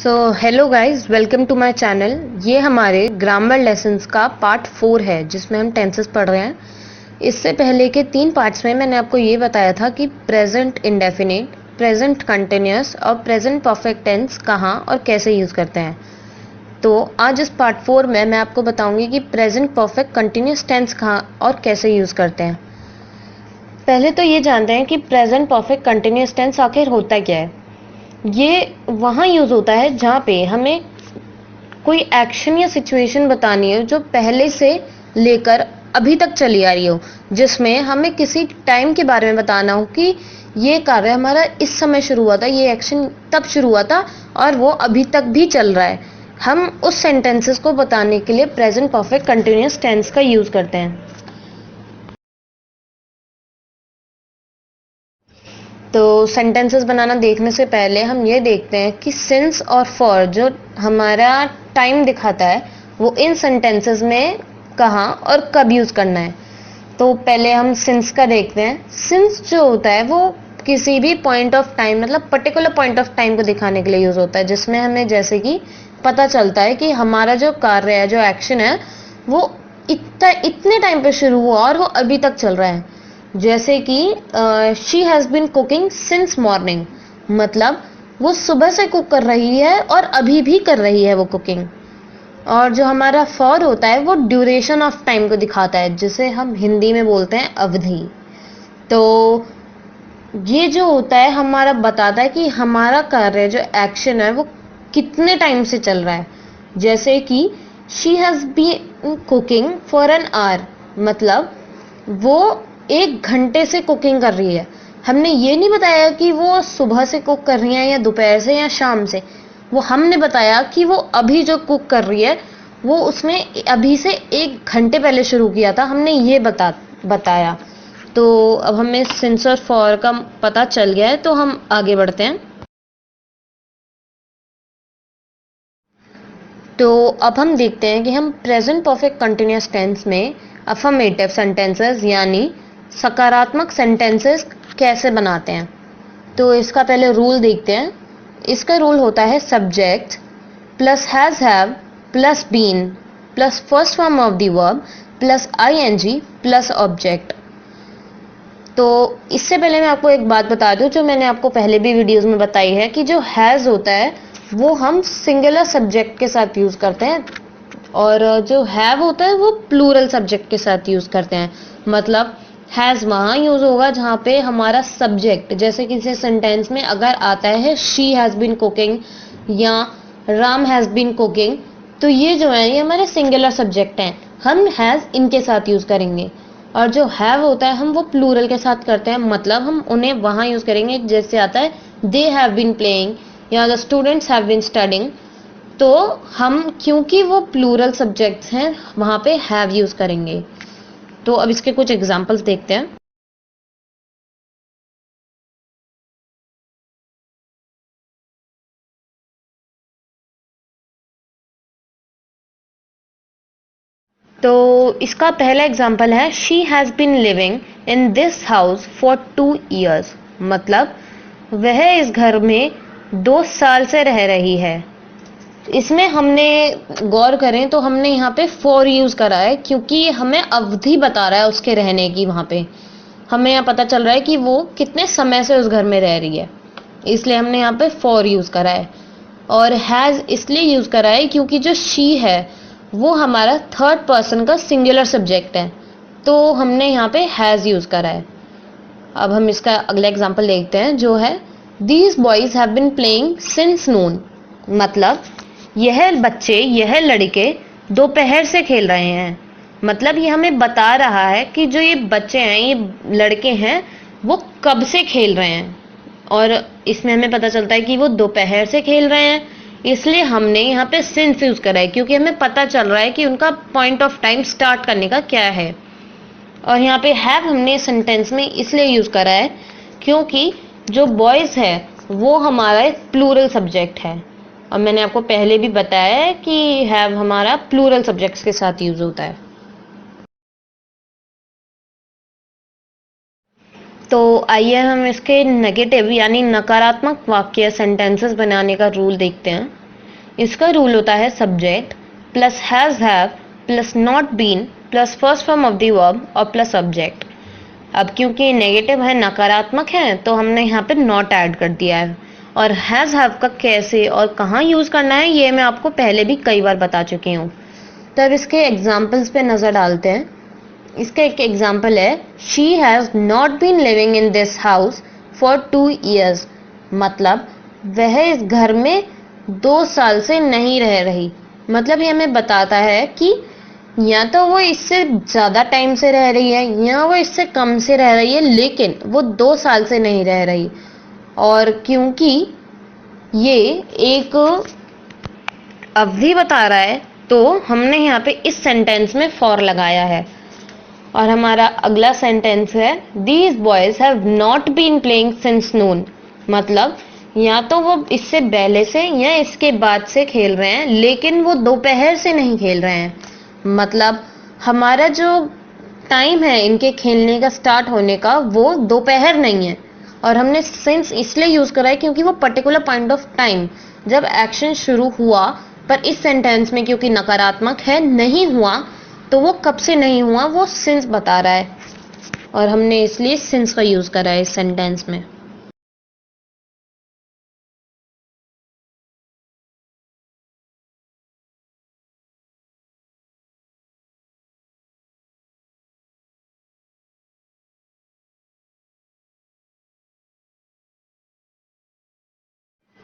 So hello guys, welcome to my channel. ये हमारे grammar lessons का पार्ट 4 है जिसमें हम टेंसेस पढ़ रहे हैं। इससे पहले के 3 पार्ट्स में मैंने आपको ये बताया था कि प्रेजेंट इंडेफिनिट, प्रेजेंट कंटिन्यूअस और प्रेजेंट परफेक्ट टेंस कहाँ और कैसे यूज़ करते हैं। तो आज इस पार्ट 4 में मैं आपको बताऊंगी कि प्रेजेंट परफेक्ट कंटिन्यूअस टेंस कहाँ और कैसे यूज़ करते हैं। पहले तो ये जानते हैं कि प्रेजेंट परफेक्ट कंटिन्यूअस टेंस आखिर होता क्या है। ये वहाँ यूज़ होता है जहाँ पे हमें कोई एक्शन या सिचुएशन बतानी है जो पहले से लेकर अभी तक चली आ रही हो, जिसमें हमें किसी टाइम के बारे में बताना हो कि ये कार्य हमारा इस समय शुरू हुआ था, ये एक्शन तब शुरू हुआ था और वो अभी तक भी चल रहा है। हम उस सेंटेंसेस को बताने के लिए प्रेजेंट परफेक्ट कंटिन्यूअस टेंस का यूज़ करते हैं। तो सेंटेंसेस बनाना देखने से पहले हम ये देखते हैं कि सिंस और फॉर जो हमारा टाइम दिखाता है वो इन सेंटेंसेस में कहाँ और कब यूज़ करना है। तो पहले हम सिंस का देखते हैं। सिंस जो होता है वो किसी भी पॉइंट ऑफ टाइम, मतलब पर्टिकुलर पॉइंट ऑफ टाइम को दिखाने के लिए यूज़ होता है, जिसमें हमें जैसे कि पता चलता है कि हमारा जो कार्य है, जो एक्शन है, वो इतने टाइम पे शुरू हुआ और वो अभी तक चल रहा है। जैसे कि she has been cooking since morning, मतलब वो सुबह से कुक कर रही है और अभी भी कर रही है वो कुकिंग। और जो हमारा फॉर होता है वो ड्यूरेशन ऑफ टाइम को दिखाता है, जिसे हम हिंदी में बोलते हैं अवधि। तो ये जो होता है हमारा बताता है कि हमारा कार्य, जो एक्शन है, वो कितने टाइम से चल रहा है। जैसे कि she has been cooking for an hour, मतलब वो 1 घंटे से कुकिंग कर रही है। हमने ये नहीं बताया कि वो सुबह से कुक कर रही है या दोपहर से या शाम से। वो हमने बताया कि वो अभी जो कुक कर रही है वो उसने अभी से 1 घंटे पहले शुरू किया था, हमने ये बताया। तो अब हमें सिंस और फॉर का पता चल गया है, तो हम आगे बढ़ते हैं। तो अब हम देखते हैं कि हम प्रेजेंट परफेक्ट कंटिन्यूअस टेंस में अफर्मेटिव सेंटेंसेस यानी सकारात्मक सेंटेंसेस कैसे बनाते हैं। तो इसका पहले रूल देखते हैं। इसका रूल होता है subject plus has have plus been plus first form of the verb plus ING plus object. तो इससे पहले मैं आपको एक बात बता दूं जो मैंने आपको पहले भी वीडियोस में बताई है कि जो हैज़ होता है वो हम सिंगुलर सब्जेक्ट के साथ यूज़ करते हैं और जो हैव होता है वो प्लूरल सब्जेक्ट के साथ यूज़ करते हैं। मतलब हैज़ वहाँ यूज़ होगा जहाँ पे हमारा सब्जेक्ट, जैसे किसी सेंटेंस में अगर आता है शी हैज़ बीन कुकिंग या राम हैज़ बीन कुकिंग, तो ये जो है ये हमारे सिंगुलर सब्जेक्ट हैं, हम हैज़ इनके साथ यूज़ करेंगे। और जो हैव होता है हम वो प्लूरल के साथ करते हैं, मतलब हम उन्हें वहाँ यूज़ करेंगे जैसे आता है दे हैव बीन प्लेइंग या the students have been studying. तो हम, क्योंकि वो प्लूरल सब्जेक्ट्स हैं, वहाँ पे हैव यूज़ करेंगे। तो अब इसके कुछ एग्जांपल्स देखते हैं। तो इसका पहला एग्जांपल है she has been living in this house for 2 years, मतलब वह इस घर में 2 साल से रह रही है। इसमें हमने गौर करें तो हमने यहाँ पे फॉर यूज़ करा है क्योंकि ये हमें अवधि बता रहा है उसके रहने की। वहाँ पे हमें यहाँ पता चल रहा है कि वो कितने समय से उस घर में रह रही है, इसलिए हमने यहाँ पे फॉर यूज़ करा है। और हैज़ इसलिए यूज़ करा है क्योंकि जो शी है वो हमारा थर्ड पर्सन का सिंगुलर सब्जेक्ट है, तो हमने यहाँ पे हैज़ यूज़ करा है। अब हम इसका अगला एग्जाम्पल देखते हैं जो है these boys have been playing since noon, मतलब यह बच्चे, यह लड़के दोपहर से खेल रहे हैं। मतलब ये हमें बता रहा है कि जो ये बच्चे हैं, ये लड़के हैं, वो कब से खेल रहे हैं। और इसमें हमें पता चलता है कि वो दोपहर से खेल रहे हैं, इसलिए हमने यहाँ पे सिंस यूज करा है क्योंकि हमें पता चल रहा है कि उनका पॉइंट ऑफ टाइम स्टार्ट करने का क्या है। और यहाँ पे हैव हमने सेंटेंस में इसलिए यूज करा है क्योंकि जो बॉयज है वो हमारा एक प्लूरल सब्जेक्ट है, और मैंने आपको पहले भी बताया है कि हैव हमारा प्लूरल सब्जेक्ट्स के साथ यूज होता है। तो आइए हम इसके नेगेटिव यानी नकारात्मक वाक्य सेंटेंसेस बनाने का रूल देखते हैं। इसका रूल होता है subject plus has have plus not been plus first form of the verb और प्लस ऑब्जेक्ट। अब क्योंकि नेगेटिव है, नकारात्मक है, तो हमने यहाँ पे नॉट ऐड कर दिया है। और हैज हैव का कैसे और कहाँ यूज करना है ये मैं आपको पहले भी कई बार बता चुकी हूँ। तो अब इसके एग्जाम्पल्स पे नजर डालते हैं। इसका एक एग्जाम्पल है, she has not been living in this house for 2 years। मतलब वह इस घर में 2 साल से नहीं रह रही। मतलब ये हमें बताता है कि या तो वो इससे ज्यादा टाइम से रह रही है या वो इससे कम से रह रही है, लेकिन वो 2 साल से नहीं रह रही। और क्योंकि ये एक अवधि बता रहा है तो हमने यहाँ पे इस सेंटेंस में फॉर लगाया है। और हमारा अगला सेंटेंस है, these boys have not been playing since noon. मतलब या तो वो इससे पहले से या इसके बाद से खेल रहे हैं, लेकिन वो दोपहर से नहीं खेल रहे हैं। मतलब हमारा जो टाइम है इनके खेलने का स्टार्ट होने का वो दोपहर नहीं है। और हमने सिंस इसलिए यूज करा है क्योंकि वो पर्टिकुलर पॉइंट ऑफ टाइम जब एक्शन शुरू हुआ, पर इस सेंटेंस में क्योंकि नकारात्मक है, नहीं हुआ, तो वो कब से नहीं हुआ वो सिंस बता रहा है। और हमने इसलिए सिंस का यूज करा है इस सेंटेंस में।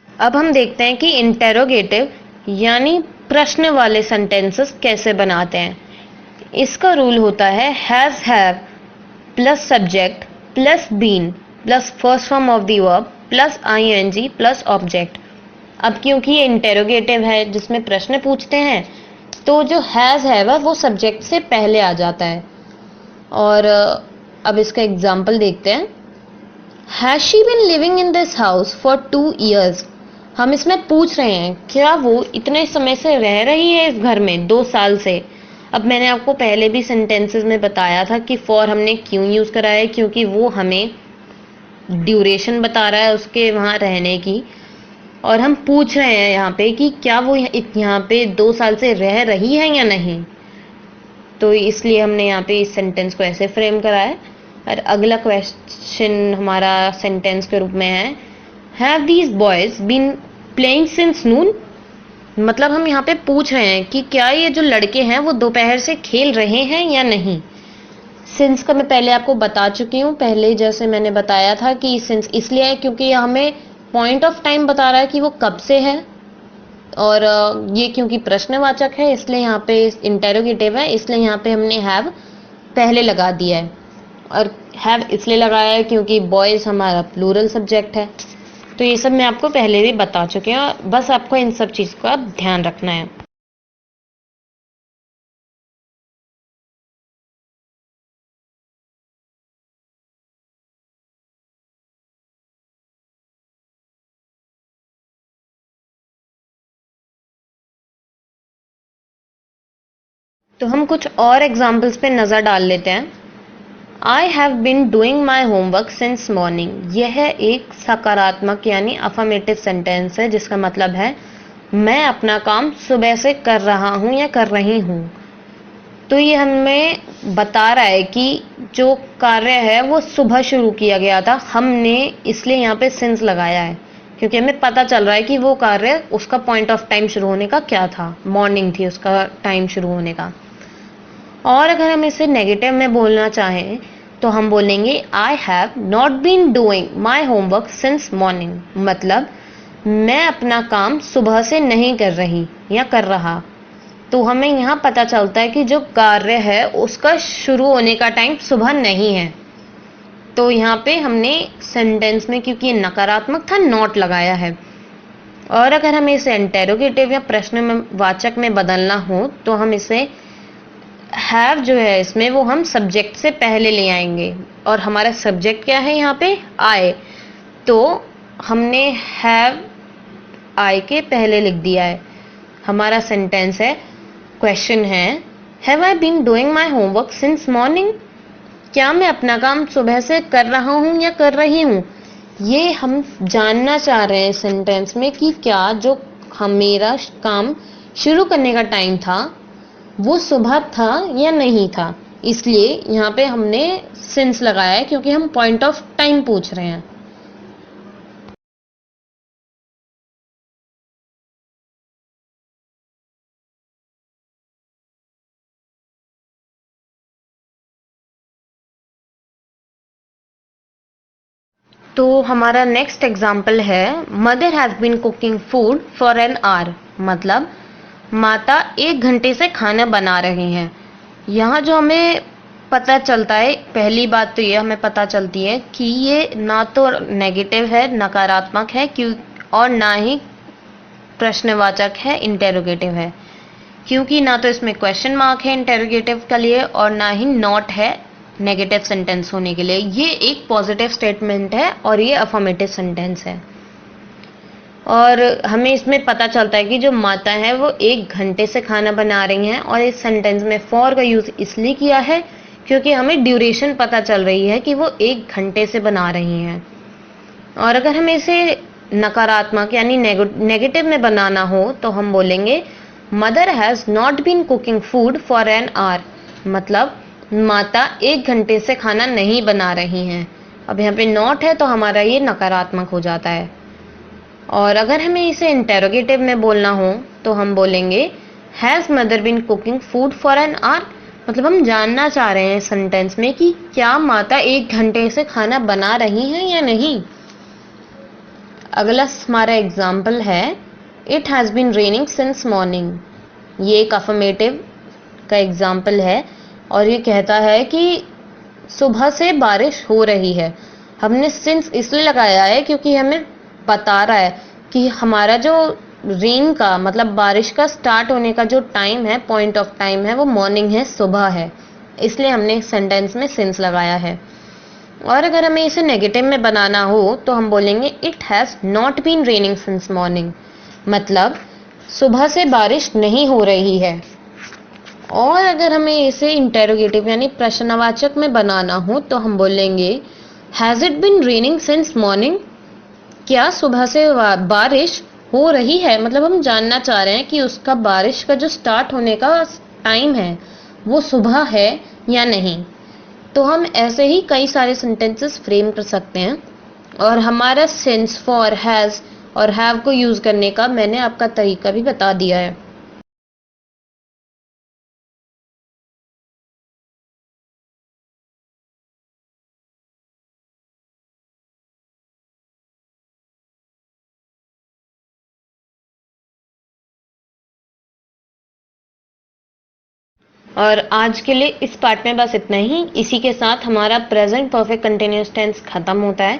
अब हम देखते हैं कि इंटेरोगेटिव यानी प्रश्न वाले सेंटेंसेस कैसे बनाते हैं। इसका रूल होता है has have plus subject plus been plus first form of the verb plus ING plus object. अब क्योंकि ये इंटेरोगेटिव है जिसमें प्रश्न पूछते हैं, तो जो हैज हैव है वो सब्जेक्ट से पहले आ जाता है। और अब इसका एग्जाम्पल देखते हैं, has she been living in this house for 2 years। हम इसमें पूछ रहे हैं क्या वो इतने समय से रह रही है इस घर में 2 साल से। अब मैंने आपको पहले भी सेंटेंसेस में बताया था कि फॉर हमने क्यों यूज करा है, क्योंकि वो हमें ड्यूरेशन बता रहा है उसके वहां रहने की। और हम पूछ रहे हैं यहाँ पे कि क्या वो यहाँ पे 2 साल से रह रही है या नहीं। तो इसलिए हमने यहाँ पे इस सेंटेंस को ऐसे फ्रेम करा है। और अगला क्वेश्चन हमारा सेंटेंस के रूप में है, have these boys been playing since noon. मतलब हम यहाँ पे पूछ रहे हैं कि क्या ये जो लड़के हैं वो दोपहर से खेल रहे हैं या नहीं। सिंस का मैं पहले आपको बता चुकी हूँ, पहले जैसे मैंने बताया था कि सिंस इसलिए है क्योंकि ये हमें पॉइंट ऑफ टाइम बता रहा है कि वो कब से है। और ये क्योंकि प्रश्नवाचक है इसलिए यहाँ पे इंटेरोगेटिव है, इसलिए यहाँ पे हमने हैव पहले लगा दिया है। और हैव इसलिए लगाया है क्योंकि बॉयज हमारा प्लूरल सब्जेक्ट है। तो ये सब मैं आपको पहले भी बता चुके हैं, बस आपको इन सब चीज का ध्यान रखना है। तो हम कुछ और एग्जाम्पल्स पे नजर डाल लेते हैं। I have been doing my homework since morning. यह एक सकारात्मक यानी अफर्मेटिव सेंटेंस है जिसका मतलब है मैं अपना काम सुबह से कर रहा हूं या कर रही हूं। तो ये हमें बता रहा है कि जो कार्य है वो सुबह शुरू किया गया था। हमने इसलिए यहाँ पे सिंस लगाया है क्योंकि हमें पता चल रहा है कि वो कार्य उसका पॉइंट ऑफ टाइम शुरू होने का क्या था, मॉर्निंग थी उसका टाइम शुरू होने का। और अगर हम इसे नेगेटिव में बोलना चाहें तो हम बोलेंगे I have not been doing my homework since morning. मतलब मैं अपना काम सुबह से नहीं कर रही या कर रहा। तो हमें यहाँ पता चलता है कि जो कार्य है उसका शुरू होने का टाइम सुबह नहीं है। तो यहाँ पे हमने सेंटेंस में क्योंकि ये नकारात्मक था नॉट लगाया है। और अगर हमें इसे इंटेरोगेटिव या प्रश्न में वाचक में बदलना हो तो हम इसे हैव जो है इसमें वो हम सब्जेक्ट से पहले ले आएंगे। और हमारा सब्जेक्ट क्या है यहाँ पे, आई। तो हमने हैव आई के पहले लिख दिया है। हमारा सेंटेंस है, क्वेश्चन है, have I been doing my homework since morning. क्या मैं अपना काम सुबह से कर रहा हूं या कर रही हूं। ये हम जानना चाह रहे हैं सेंटेंस में कि क्या जो मेरा काम शुरू करने का टाइम था वो सुबह था या नहीं था, इसलिए यहाँ पे हमने सिंस लगाया है क्योंकि हम पॉइंट ऑफ टाइम पूछ रहे हैं। तो हमारा नेक्स्ट एग्जाम्पल है mother has been cooking food for an hour, मतलब माता 1 घंटे से खाना बना रही हैं। यहाँ जो हमें पता चलता है, पहली बात तो ये हमें पता चलती है कि ये ना तो नेगेटिव है, नकारात्मक है, क्यों और ना ही प्रश्नवाचक है, इंटेरोगेटिव है, क्योंकि ना तो इसमें क्वेश्चन मार्क है इंटेरोगेटिव के लिए और ना ही नॉट है नेगेटिव सेंटेंस होने के लिए। ये एक पॉजिटिव स्टेटमेंट है और ये अफर्मेटिव सेंटेंस है। और हमें इसमें पता चलता है कि जो माता है वो 1 घंटे से खाना बना रही हैं, और इस सेंटेंस में फॉर का यूज इसलिए किया है क्योंकि हमें ड्यूरेशन पता चल रही है कि वो 1 घंटे से बना रही हैं। और अगर हमें इसे नकारात्मक यानी नेगेटिव में बनाना हो तो हम बोलेंगे mother has not been cooking food for an hour, मतलब माता 1 घंटे से खाना नहीं बना रही हैं। अब यहाँ पे नॉट है तो हमारा ये नकारात्मक हो जाता है। और अगर हमें इसे इंटेरोगेटिव में बोलना हो तो हम बोलेंगे has mother been cooking food for an hour, मतलब हम जानना चाह रहे हैं सेंटेंस में कि क्या माता 1 घंटे से खाना बना रही हैं या नहीं। अगला हमारा एग्जाम्पल है it has been raining since morning. ये एक अफर्मेटिव का एग्जाम्पल है और ये कहता है कि सुबह से बारिश हो रही है। हमने सिंस इसलिए लगाया है क्योंकि हमें बता रहा है कि हमारा जो रेन का मतलब बारिश का स्टार्ट होने का जो टाइम है, पॉइंट ऑफ टाइम है, वो मॉर्निंग है, सुबह है, इसलिए हमने सेंटेंस में सिंस लगाया है। और अगर हमें इसे नेगेटिव में बनाना हो तो हम बोलेंगे it has not been raining since morning, मतलब सुबह से बारिश नहीं हो रही है। और अगर हमें इसे इंटेरोगेटिव यानी प्रश्नवाचक में बनाना हो तो हम बोलेंगे has it been raining since morning, क्या सुबह से बारिश हो रही है, मतलब हम जानना चाह रहे हैं कि उसका बारिश का जो स्टार्ट होने का टाइम है वो सुबह है या नहीं। तो हम ऐसे ही कई सारे सेंटेंसेस फ्रेम कर सकते हैं और हमारा सिंस, फॉर, हैज और हैव को यूज करने का मैंने आपका तरीका भी बता दिया है। और आज के लिए इस पार्ट में बस इतना ही। इसी के साथ हमारा प्रेजेंट परफेक्ट कंटिन्यूअस टेंस खत्म होता है।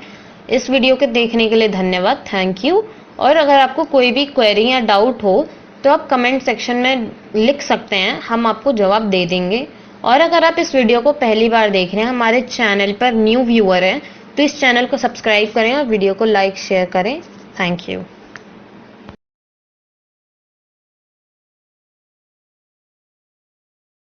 इस वीडियो के देखने के लिए धन्यवाद, थैंक यू। और अगर आपको कोई भी क्वेरी या डाउट हो तो आप कमेंट सेक्शन में लिख सकते हैं, हम आपको जवाब दे देंगे। और अगर आप इस वीडियो को पहली बार देख रहे हैं, हमारे चैनल पर न्यू व्यूअर हैं, तो इस चैनल को सब्सक्राइब करें और वीडियो को लाइक शेयर करें। Thank you.